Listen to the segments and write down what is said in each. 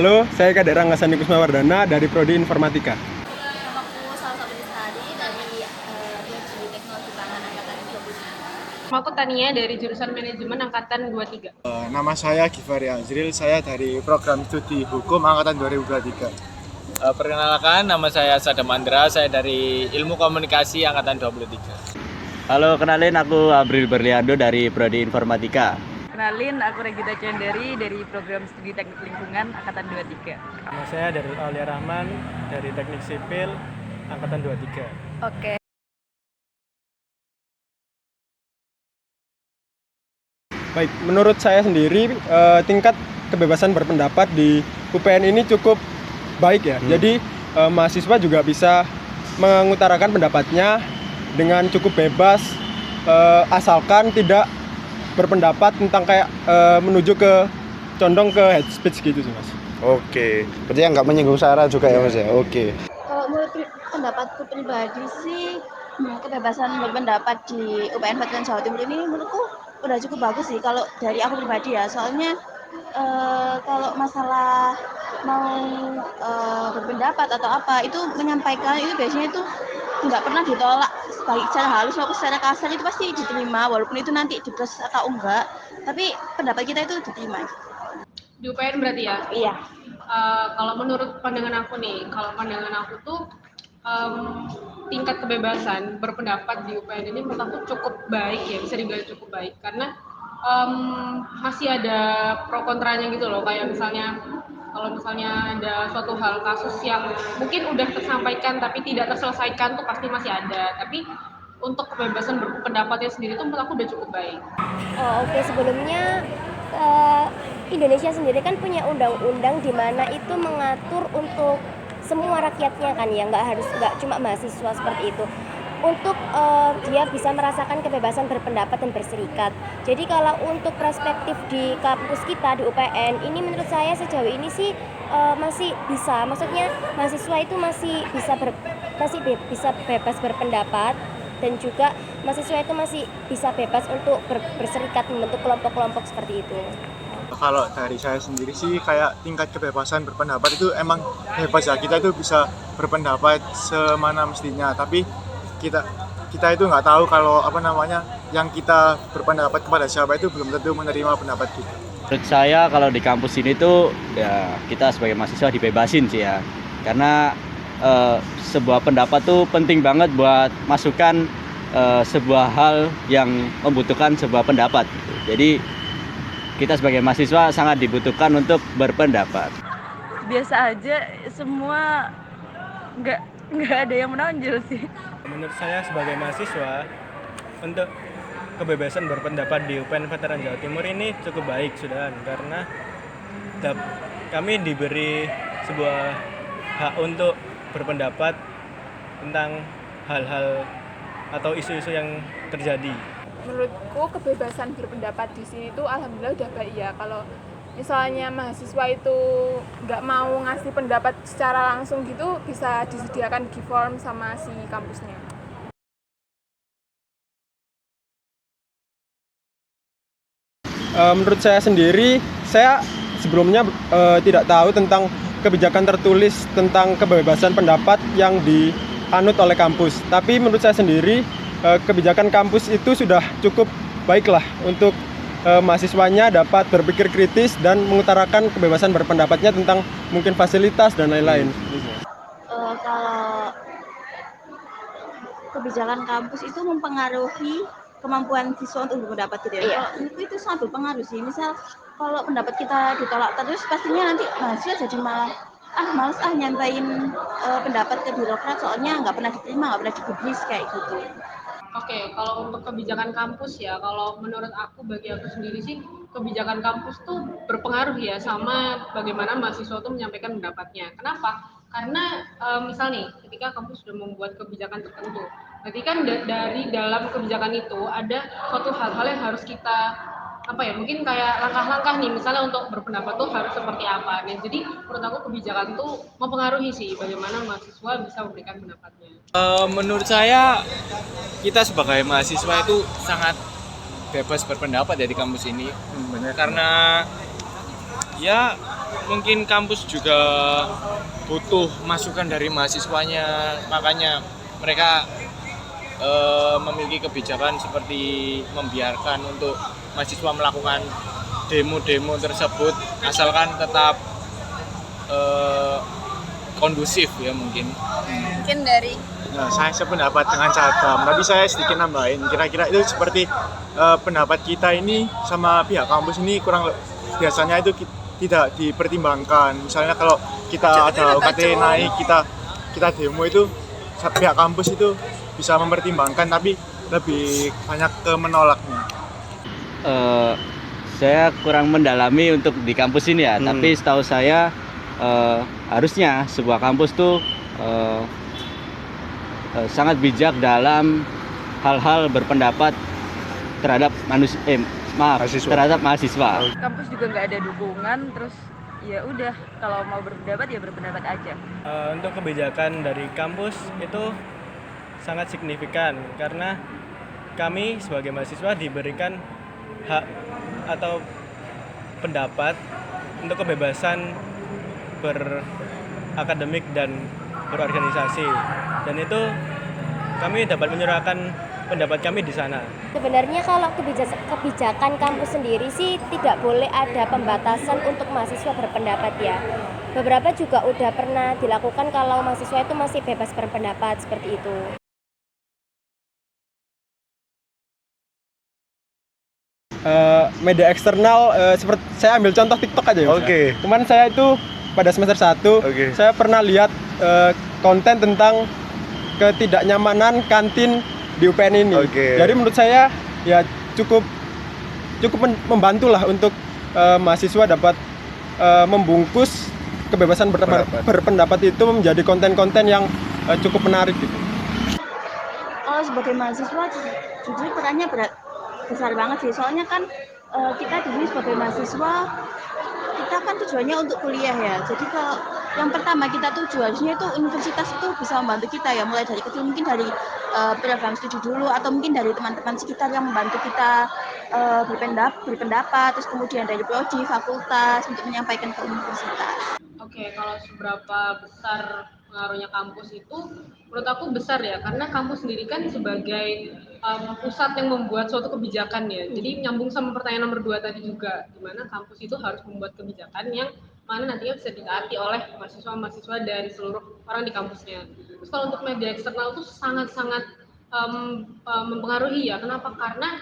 Halo, saya Kadek Ranggasani Kusmawardana dari Prodi Informatika. Namaku salah satu Bestari dari Prodi Teknologi Pangan Angkatan 20. Aku Tania dari jurusan Manajemen Angkatan 23. Nama saya Givari Azril, saya dari program studi Hukum Angkatan 2023. Perkenalkan, nama saya Sadam Andra, saya dari Ilmu Komunikasi Angkatan 23. Halo, kenalin aku Abril Berliando dari Prodi Informatika. Kenalin, aku Regita Cenderi dari program studi Teknik Lingkungan Angkatan 23. Nama saya Darul Aulia Rahman dari Teknik Sipil Angkatan 23. Oke. Baik, menurut saya sendiri tingkat kebebasan berpendapat di UPN ini cukup baik ya. Jadi mahasiswa juga bisa mengutarakan pendapatnya dengan cukup bebas, asalkan tidak berpendapat tentang kayak menuju ke condong ke hate speech gitu sih Mas. Oke, berarti nggak menyinggung sara juga ya Mas ya? Oke. Kalau menurut pendapatku pribadi sih, kebebasan berpendapat di UPN Veteran Jawa Timur ini menurutku udah cukup bagus sih kalau dari aku pribadi ya. Soalnya kalau masalah mau berpendapat atau apa itu menyampaikan itu biasanya itu nggak pernah ditolak baik secara halus maupun secara kasar, itu pasti diterima walaupun itu nanti diproses atau enggak, tapi pendapat kita itu diterima. Di UPN berarti ya? Iya. Kalau menurut pandangan aku nih, kalau pandangan aku tuh tingkat kebebasan berpendapat di UPN ini menurut aku cukup baik ya, bisa dibilang cukup baik karena masih ada pro kontranya gitu loh, kayak misalnya kalau misalnya ada suatu hal kasus yang mungkin udah tersampaikan tapi tidak terselesaikan tuh pasti masih ada, tapi untuk kebebasan berpendapatnya sendiri tuh menurut aku udah cukup baik. Oke, sebelumnya Indonesia sendiri kan punya undang-undang di mana itu mengatur untuk semua rakyatnya kan ya, nggak cuma mahasiswa seperti itu. Untuk dia bisa merasakan kebebasan berpendapat dan berserikat. Jadi kalau untuk perspektif di kampus kita di UPN ini menurut saya sejauh ini sih masih bisa, maksudnya mahasiswa itu masih bisa bebas berpendapat dan juga mahasiswa itu masih bisa bebas untuk berserikat membentuk kelompok-kelompok seperti itu. Kalau dari saya sendiri sih kayak tingkat kebebasan berpendapat itu emang bebas ya, kita itu bisa berpendapat semana mestinya, tapi kita itu nggak tahu kalau yang kita berpendapat kepada siapa itu belum tentu menerima pendapat kita. Menurut saya kalau di kampus ini tuh ya kita sebagai mahasiswa dibebasin sih ya. Karena sebuah pendapat tuh penting banget buat masukan sebuah hal yang membutuhkan sebuah pendapat. Jadi kita sebagai mahasiswa sangat dibutuhkan untuk berpendapat. Biasa aja, semua nggak ada yang menonjol sih. Menurut saya sebagai mahasiswa, untuk kebebasan berpendapat di UPN Veteran Jawa Timur ini cukup baik sudah, karena kami diberi sebuah hak untuk berpendapat tentang hal-hal atau isu-isu yang terjadi. Menurutku kebebasan berpendapat di sini tuh alhamdulillah udah baik ya. Kalau misalnya mahasiswa itu nggak mau ngasih pendapat secara langsung gitu, bisa disediakan G-form sama si kampusnya. Menurut saya sendiri, saya sebelumnya tidak tahu tentang kebijakan tertulis tentang kebebasan pendapat yang dianut oleh kampus. Tapi menurut saya sendiri, kebijakan kampus itu sudah cukup baiklah untuk mahasiswanya dapat berpikir kritis dan mengutarakan kebebasan berpendapatnya tentang mungkin fasilitas dan lain-lain. Kalau kebijakan kampus itu mempengaruhi kemampuan siswa untuk berpendapat gitu ya. Kalau menurutku itu sangat berpengaruh sih. Misal kalau pendapat kita ditolak terus, pastinya nanti mahasiswa jadi malah males nyampain pendapat ke birokrat, soalnya nggak pernah diterima, nggak pernah digubris kayak gitu. Oke, kalau untuk kebijakan kampus ya, kalau menurut aku, bagi aku sendiri sih, kebijakan kampus tuh berpengaruh ya sama bagaimana mahasiswa tuh menyampaikan pendapatnya. Kenapa? Karena misal nih, ketika kampus sudah membuat kebijakan tertentu, berarti kan dari dalam kebijakan itu ada suatu hal-hal yang harus kita mungkin kayak langkah-langkah nih, misalnya untuk berpendapat tuh harus seperti apa. Nah, jadi menurut aku kebijakan tuh mempengaruhi sih bagaimana mahasiswa bisa memberikan pendapatnya. Menurut saya, kita sebagai mahasiswa itu sangat bebas berpendapat dari kampus ini. Karena ya mungkin kampus juga butuh masukan dari mahasiswanya, makanya mereka memiliki kebijakan seperti membiarkan untuk mahasiswa melakukan demo-demo tersebut asalkan tetap kondusif ya mungkin. Mungkin dari Nah, saya sependapat dengan Sadam, tapi saya sedikit nambahin. Kira-kira itu seperti pendapat kita ini sama pihak kampus ini biasanya itu tidak dipertimbangkan. Misalnya kalau kita ada UKT naik, kita demo itu pihak kampus itu bisa mempertimbangkan, tapi lebih banyak ke menolaknya. Saya kurang mendalami untuk di kampus ini ya, tapi setahu saya harusnya sebuah kampus tuh sangat bijak dalam hal-hal berpendapat terhadap terhadap mahasiswa. Kampus juga nggak ada dukungan, terus ya udah kalau mau berpendapat ya berpendapat aja. Untuk kebijakan dari kampus itu sangat signifikan karena kami sebagai mahasiswa diberikan hak atau pendapat untuk kebebasan berakademik dan berorganisasi, dan itu kami dapat menyuarakan pendapat kami di sana. Sebenarnya kalau kebijakan kampus sendiri sih tidak boleh ada pembatasan untuk mahasiswa berpendapat ya. Beberapa juga udah pernah dilakukan kalau mahasiswa itu masih bebas berpendapat seperti itu. Media eksternal, seperti saya ambil contoh TikTok aja ya. Oke. Kemarin saya itu pada semester 1, saya pernah lihat konten tentang ketidaknyamanan kantin di UPN ini. Jadi menurut saya ya cukup membantu lah untuk mahasiswa dapat membungkus kebebasan berpendapat itu menjadi konten-konten yang cukup menarik gitu. Kalau sebagai mahasiswa jujur perannya besar banget sih, soalnya kan kita di sini sebagai mahasiswa kita kan tujuannya untuk kuliah ya. Jadi kalau yang pertama kita tujuannya itu universitas itu bisa membantu kita ya, mulai dari kecil mungkin dari program studi dulu atau mungkin dari teman-teman sekitar yang membantu kita berpendapat, terus kemudian dari prodi, fakultas untuk menyampaikan ke universitas. Oke, kalau seberapa besar pengaruhnya kampus itu menurut aku besar ya, karena kampus sendiri kan sebagai pusat yang membuat suatu kebijakan ya. Jadi nyambung sama pertanyaan nomor 2 tadi juga, di mana kampus itu harus membuat kebijakan yang mana nantinya bisa ditaati oleh mahasiswa-mahasiswa dari seluruh orang di kampusnya. Terus kalau untuk media eksternal itu sangat-sangat mempengaruhi ya. Kenapa? Karena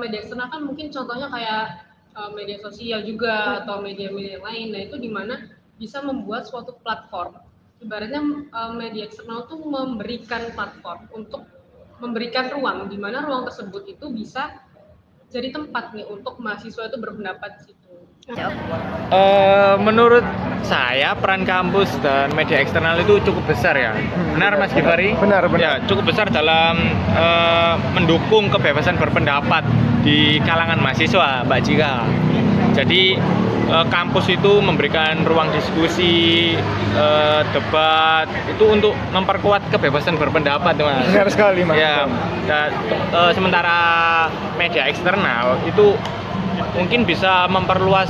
media eksternal kan mungkin contohnya kayak media sosial juga atau media-media yang lain. Nah itu di mana bisa membuat suatu platform. Ibaratnya media eksternal itu memberikan platform untuk memberikan ruang, di mana ruang tersebut itu bisa jadi tempat nih untuk mahasiswa itu berpendapat di situ. Menurut saya peran kampus dan media eksternal itu cukup besar ya. Benar Mas Givari? Benar. Ya, cukup besar dalam mendukung kebebasan berpendapat di kalangan mahasiswa, Mbak Jika. Jadi kampus itu memberikan ruang diskusi, debat itu untuk memperkuat kebebasan berpendapat, Mas. Benar sekali, Mas. Ya, sementara media eksternal itu mungkin bisa memperluas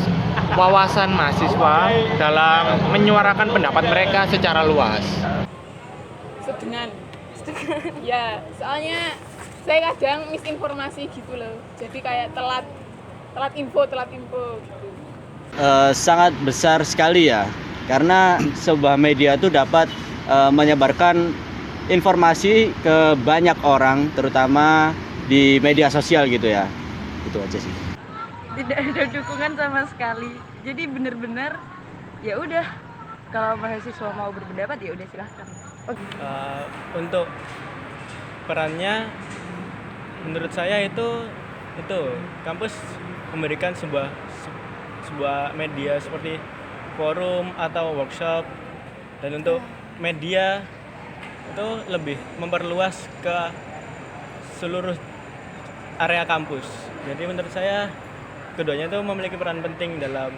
wawasan mahasiswa dalam menyuarakan pendapat mereka secara luas. Setengah ya, soalnya saya kadang misinformasi gitu loh, jadi kayak telat info gitu. Sangat besar sekali ya, karena sebuah media itu dapat menyebarkan informasi ke banyak orang, terutama di media sosial gitu ya. Itu aja sih. Tidak ada dukungan sama sekali. Jadi benar-benar ya udah, kalau mahasiswa mau berpendapat ya udah silahkan. Untuk perannya menurut saya itu kampus memberikan sebuah media seperti forum atau workshop, dan untuk media itu lebih memperluas ke seluruh area kampus. Jadi menurut saya keduanya itu memiliki peran penting dalam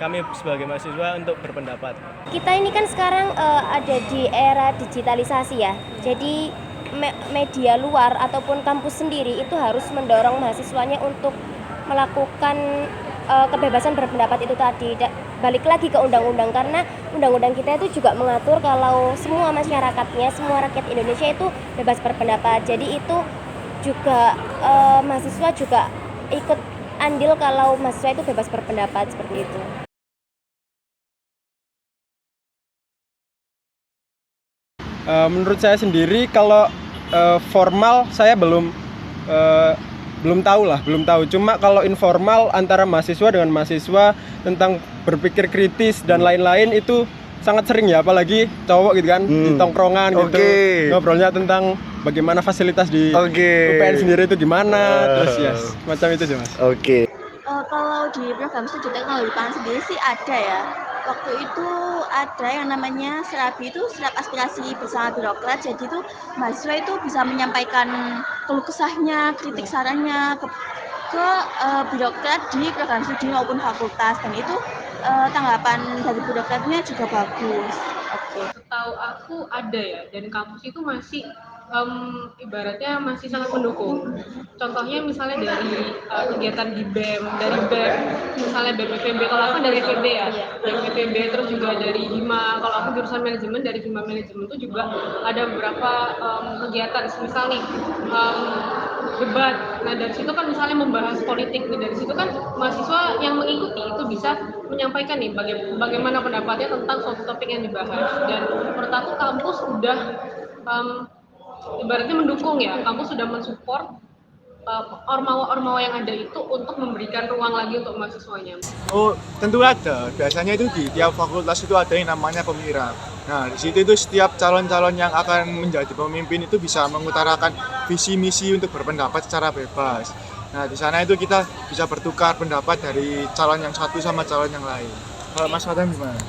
kami sebagai mahasiswa untuk berpendapat. Kita ini kan sekarang ada di era digitalisasi ya. Jadi media luar ataupun kampus sendiri itu harus mendorong mahasiswanya untuk melakukan kebebasan berpendapat itu tadi. Balik lagi ke undang-undang, karena undang-undang kita itu juga mengatur kalau semua masyarakatnya, semua rakyat Indonesia itu bebas berpendapat. Jadi itu juga mahasiswa juga ikut andil kalau mahasiswa itu bebas berpendapat seperti itu. Menurut saya sendiri kalau formal saya belum tahu. Cuma kalau informal antara mahasiswa dengan mahasiswa tentang berpikir kritis dan lain-lain itu sangat sering ya, apalagi cowok gitu kan, di tongkrongan gitu. Ngobrolnya tentang bagaimana fasilitas di UPN sendiri itu gimana, terus ya macam itu sih Mas. Kalau di program studi teknologi pangan sendiri sih ada ya. Waktu itu ada yang namanya SERABI, itu Serap Aspirasi Bersama Birokrat. Jadi itu mahasiswa itu bisa menyampaikan keluh kesahnya, kritik sarannya ke birokrat di program studi maupun fakultas, dan itu tanggapan dari birokratnya juga bagus. Setahu aku ada ya, dan kampus itu masih ibaratnya masih sangat mendukung. Contohnya misalnya dari kegiatan di BEM, dari BEM, misalnya BPPB, kalau aku dari FEB ya, BPPB, terus juga dari HIMA, kalau aku jurusan manajemen, dari HIMA manajemen itu juga ada beberapa kegiatan, misalnya debat. Nah dari situ kan misalnya membahas politik, dari situ kan mahasiswa yang mengikuti itu bisa menyampaikan nih bagaimana pendapatnya tentang suatu topik yang dibahas. Dan menurut aku kampus sudah ibaratnya mendukung ya, kampus sudah mensupport ormawa-ormawa yang ada itu untuk memberikan ruang lagi untuk mahasiswanya. Oh, tentu ada. Biasanya itu di tiap fakultas itu ada yang namanya pemira. Nah, di situ itu setiap calon-calon yang akan menjadi pemimpin itu bisa mengutarakan visi misi untuk berpendapat secara bebas. Nah, di sana itu kita bisa bertukar pendapat dari calon yang satu sama calon yang lain. Kalau Mas Fatan gimana?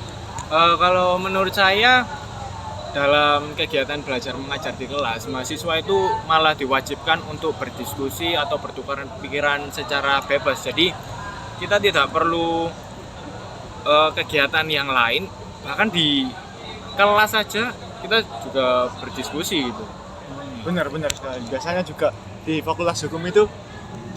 Kalau menurut saya, dalam kegiatan belajar mengajar di kelas, mahasiswa itu malah diwajibkan untuk berdiskusi atau bertukar pikiran secara bebas. Jadi kita tidak perlu kegiatan yang lain, bahkan di kelas saja kita juga berdiskusi gitu. Benar sekali. Biasanya juga di Fakultas Hukum itu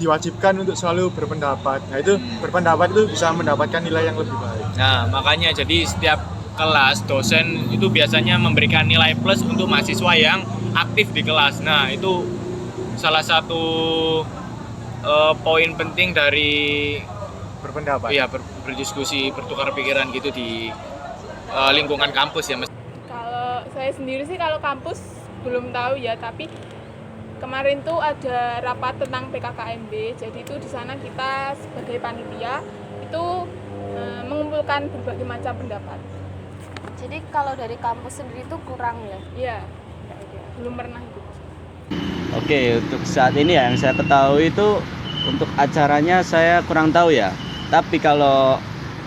diwajibkan untuk selalu berpendapat. Nah, itu berpendapat itu bisa mendapatkan nilai yang lebih baik. Nah, makanya jadi setiap kelas dosen itu biasanya memberikan nilai plus untuk mahasiswa yang aktif di kelas. Nah, itu salah satu poin penting dari berpendapat. Iya, berdiskusi, bertukar pikiran gitu di lingkungan kampus ya, Mas. Kalau saya sendiri sih kalau kampus belum tahu ya, tapi kemarin tuh ada rapat tentang PKKMB. Jadi itu di sana kita sebagai panitia itu mengumpulkan berbagai macam pendapat. Jadi kalau dari kampus sendiri itu kurang ya? Iya, belum pernah ikut. Oke, untuk saat ini ya yang saya ketahui itu untuk acaranya saya kurang tahu ya. Tapi kalau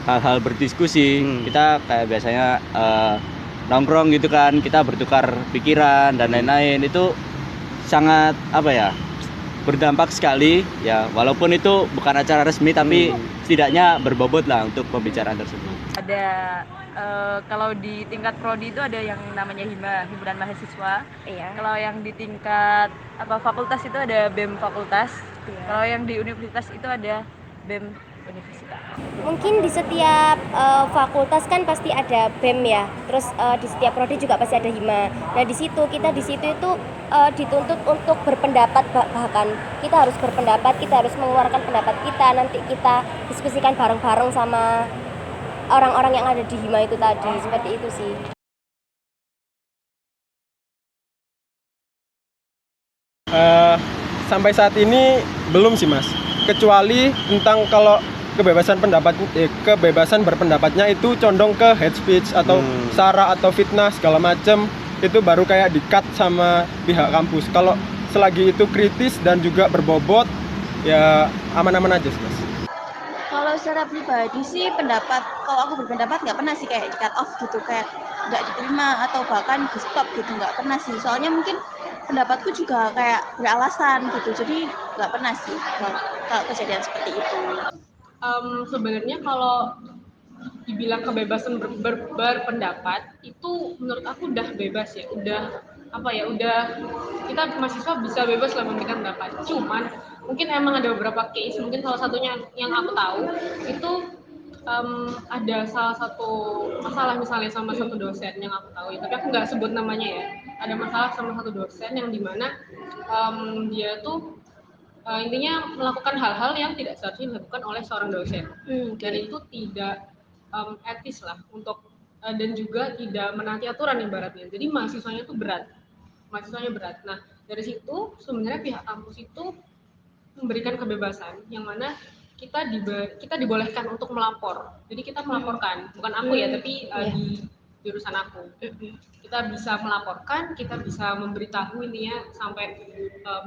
hal-hal berdiskusi, kita kayak biasanya nongkrong gitu kan, kita bertukar pikiran dan lain-lain, itu sangat berdampak sekali ya, walaupun itu bukan acara resmi tapi setidaknya berbobot lah untuk pembicaraan tersebut. Ada kalau di tingkat prodi itu ada yang namanya himpunan mahasiswa. Iya. Kalau yang di tingkat fakultas itu ada BEM fakultas. Iya. Kalau yang di universitas itu ada BEM universitas. Mungkin di setiap fakultas kan pasti ada BEM ya. Terus di setiap prodi juga pasti ada hima. Nah, kita di situ itu dituntut untuk berpendapat, bahkan kita harus berpendapat, kita harus mengeluarkan pendapat kita, nanti kita diskusikan bareng-bareng sama orang-orang yang ada di hima itu tadi. Seperti itu sih. Sampai saat ini belum sih Mas, kecuali tentang kalau kebebasan berpendapatnya itu condong ke hate speech atau sara atau fitnah segala macam, itu baru kayak di-cut sama pihak kampus. Kalau selagi itu kritis dan juga berbobot, ya aman-aman aja sih Mas. Kalau secara pribadi sih kalau aku berpendapat nggak pernah sih kayak di cut off gitu, kayak nggak diterima atau bahkan di stop gitu, nggak pernah sih. Soalnya mungkin pendapatku juga kayak beralasan gitu, jadi nggak pernah sih kalau kejadian seperti itu. Sebenarnya kalau dibilang kebebasan berpendapat itu menurut aku udah bebas ya, udah kita mahasiswa bisa bebas lah memberikan pendapat. Cuman mungkin emang ada beberapa case, mungkin salah satunya yang aku tahu itu ada salah satu masalah misalnya sama satu dosen yang aku tahu ya, tapi aku nggak sebut namanya ya. Ada masalah sama satu dosen yang dimana dia tuh intinya melakukan hal-hal yang tidak seharusnya dilakukan oleh seorang dosen, dan itu tidak etis lah untuk dan juga tidak menaati aturan ibaratnya. Jadi mahasiswanya berat. Nah dari situ sebenarnya pihak kampus itu memberikan kebebasan yang mana kita dibolehkan untuk melapor. Jadi kita melaporkan, bukan aku ya, tapi di jurusan aku. Kita bisa melaporkan, kita bisa memberitahu intinya sampai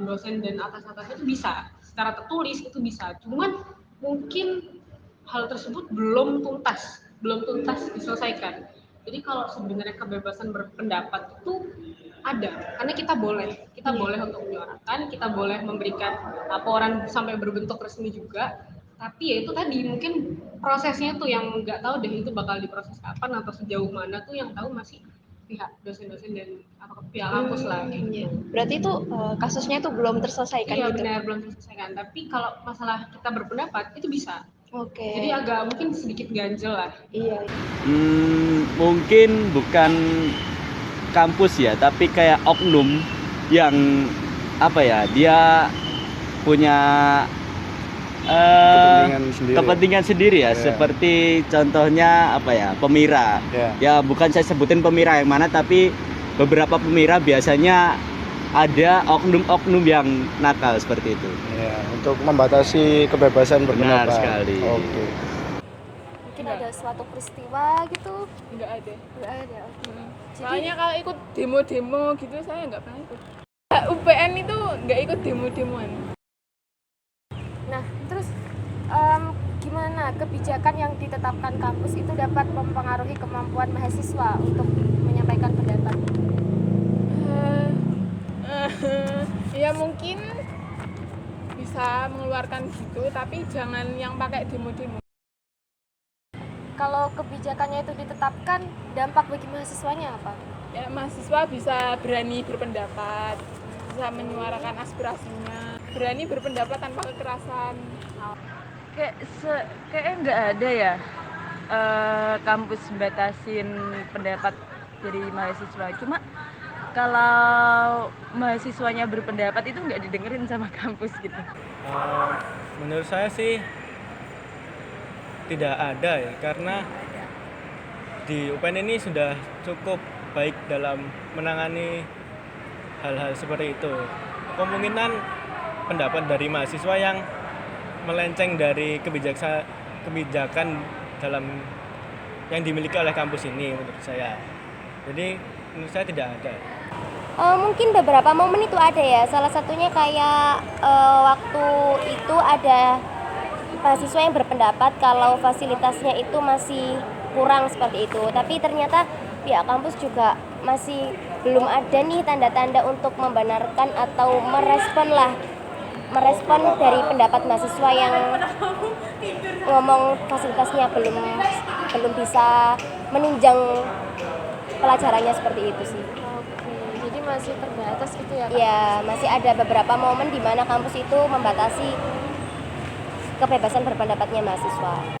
dosen dan atas-atasnya itu bisa. Secara tertulis itu bisa. Cuman mungkin hal tersebut belum tuntas diselesaikan. Jadi kalau sebenarnya kebebasan berpendapat itu ada, karena kita boleh untuk menyuarakan, kita boleh memberikan laporan sampai berbentuk resmi juga. Tapi ya itu tadi mungkin prosesnya tuh yang nggak tahu deh itu bakal diproses kapan atau sejauh mana tuh yang tahu masih pihak dosen-dosen dan apa pihak kampus lah. Iya. Berarti itu kasusnya itu belum terselesaikan Iya gitu. benar, belum terselesaikan. Tapi kalau masalah kita berpendapat itu bisa. Oke. Jadi agak mungkin sedikit ganjel lah. Iya. Mungkin bukan kampus ya, tapi kayak oknum yang apa ya, dia punya kepentingan sendiri ya, seperti contohnya apa ya, pemira. Ya bukan saya sebutin pemira yang mana, tapi beberapa pemira biasanya ada oknum-oknum yang nakal seperti itu. Ya, untuk membatasi kebebasan berpendapat. Benar sekali. Oke. Mungkin ada suatu peristiwa gitu. Nggak ada. Nggak ada. Soalnya kalau ikut demo-demo gitu saya nggak pernah ikut. UPN itu nggak ikut demo-demoan. Nah, terus gimana kebijakan yang ditetapkan kampus itu dapat mempengaruhi kemampuan mahasiswa untuk menyampaikan pendapat? Ya mungkin bisa mengeluarkan gitu, tapi jangan yang pakai demo-demo. Kalau kebijakannya itu ditetapkan, dampak bagi mahasiswanya apa? Ya mahasiswa bisa berani berpendapat, bisa menyuarakan aspirasinya, berani berpendapat tanpa kekerasan. Kayaknya nggak ada ya kampus batasin pendapat dari mahasiswa. Cuma kalau mahasiswanya berpendapat itu nggak didengerin sama kampus gitu. Menurut saya sih tidak ada ya, karena di UPN ini sudah cukup baik dalam menangani hal-hal seperti itu. Kemungkinan pendapat dari mahasiswa yang melenceng dari kebijakan dalam yang dimiliki oleh kampus ini menurut saya. Jadi menurut saya tidak ada. Mungkin beberapa momen itu ada ya. Salah satunya kayak waktu itu ada mahasiswa yang berpendapat kalau fasilitasnya itu masih kurang seperti itu. Tapi ternyata pihak kampus juga masih belum ada nih tanda-tanda untuk membenarkan atau merespon dari pendapat mahasiswa yang ngomong fasilitasnya belum bisa menunjang pelajarannya seperti itu sih. Jadi masih terbatas gitu ya? Ya, masih ada beberapa momen di mana kampus itu membatasi kebebasan berpendapatnya mahasiswa.